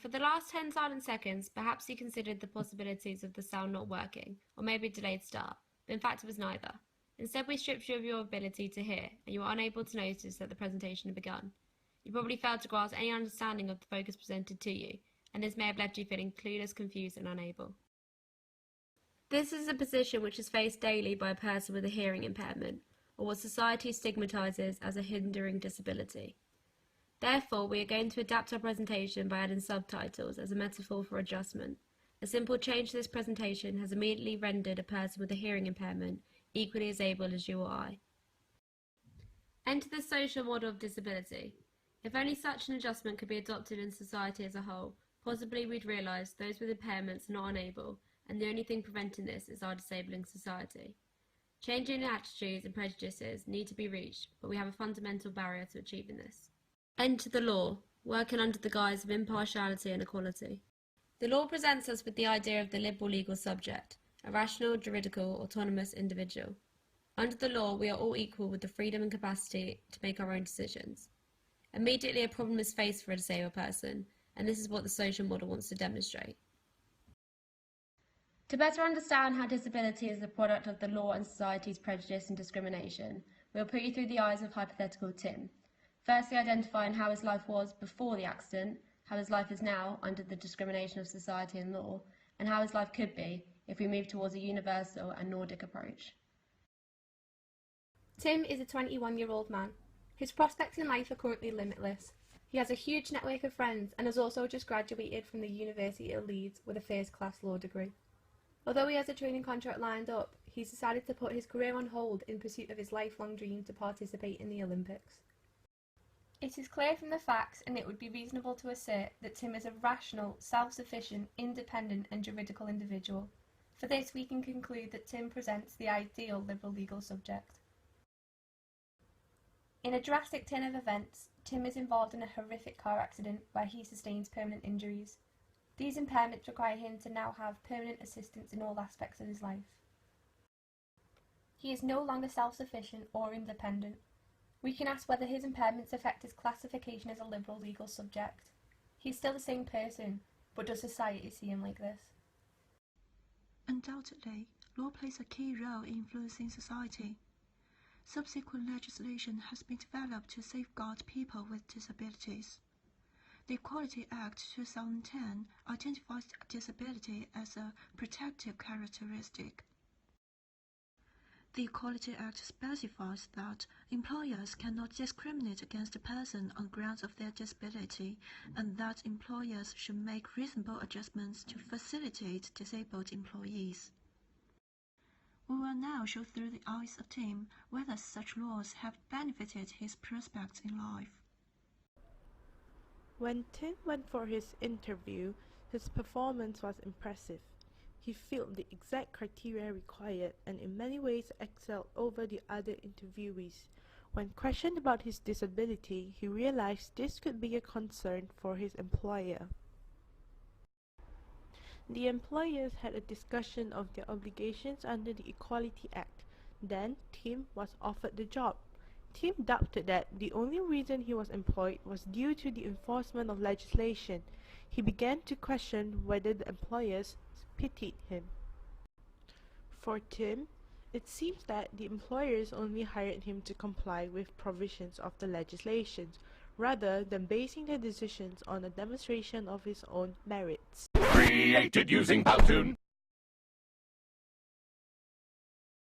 For the last 10 silent seconds, perhaps you considered the possibilities of the sound not working, or maybe a delayed start, but in fact it was neither. Instead, we stripped you of your ability to hear, and you were unable to notice that the presentation had begun. You probably failed to grasp any understanding of the focus presented to you, and this may have left you feeling clueless, confused, and unable. This is a position which is faced daily by a person with a hearing impairment, or what society stigmatizes as a hindering disability. Therefore, we are going to adapt our presentation by adding subtitles as a metaphor for adjustment. A simple change to this presentation has immediately rendered a person with a hearing impairment equally as able as you or I. Enter the social model of disability. If only such an adjustment could be adopted in society as a whole, possibly we'd realise those with impairments are not unable, and the only thing preventing this is our disabling society. Changing attitudes and prejudices need to be reached, but we have a fundamental barrier to achieving this. Enter the law, working under the guise of impartiality and equality. The law presents us with the idea of the liberal legal subject, a rational, juridical, autonomous individual. Under the law, we are all equal with the freedom and capacity to make our own decisions. Immediately, a problem is faced for a disabled person, and this is what the social model wants to demonstrate. To better understand how disability is the product of the law and society's prejudice and discrimination, we will put you through the eyes of hypothetical Tim. Firstly, identifying how his life was before the accident, how his life is now under the discrimination of society and law, and how his life could be if we move towards a universal and Nordic approach. Tim is a 21-year-old man. His prospects in life are currently limitless. He has a huge network of friends and has also just graduated from the University of Leeds with a first-class law degree. Although he has a training contract lined up, he's decided to put his career on hold in pursuit of his lifelong dream to participate in the Olympics. It is clear from the facts, and it would be reasonable to assert, that Tim is a rational, self-sufficient, independent and juridical individual. For this, we can conclude that Tim presents the ideal liberal legal subject. In a drastic turn of events, Tim is involved in a horrific car accident where he sustains permanent injuries. These impairments require him to now have permanent assistance in all aspects of his life. He is no longer self-sufficient or independent. We can ask whether his impairments affect his classification as a liberal legal subject. He is still the same person, but does society see him like this? Undoubtedly, law plays a key role in influencing society. Subsequent legislation has been developed to safeguard people with disabilities. The Equality Act 2010 identifies disability as a protective characteristic. The Equality Act specifies that employers cannot discriminate against a person on grounds of their disability, and that employers should make reasonable adjustments to facilitate disabled employees. We will now show through the eyes of Tim whether such laws have benefited his prospects in life. When Tim went for his interview, his performance was impressive. He filled the exact criteria required and in many ways excelled over the other interviewees. When questioned about his disability, he realized this could be a concern for his employer. The employers had a discussion of their obligations under the Equality Act. Then, Tim was offered the job. Tim doubted that the only reason he was employed was due to the enforcement of legislation. He began to question whether the employers pitied him. For Tim, it seems that the employers only hired him to comply with provisions of the legislation, rather than basing their decisions on a demonstration of his own merits. Created using Powtoon.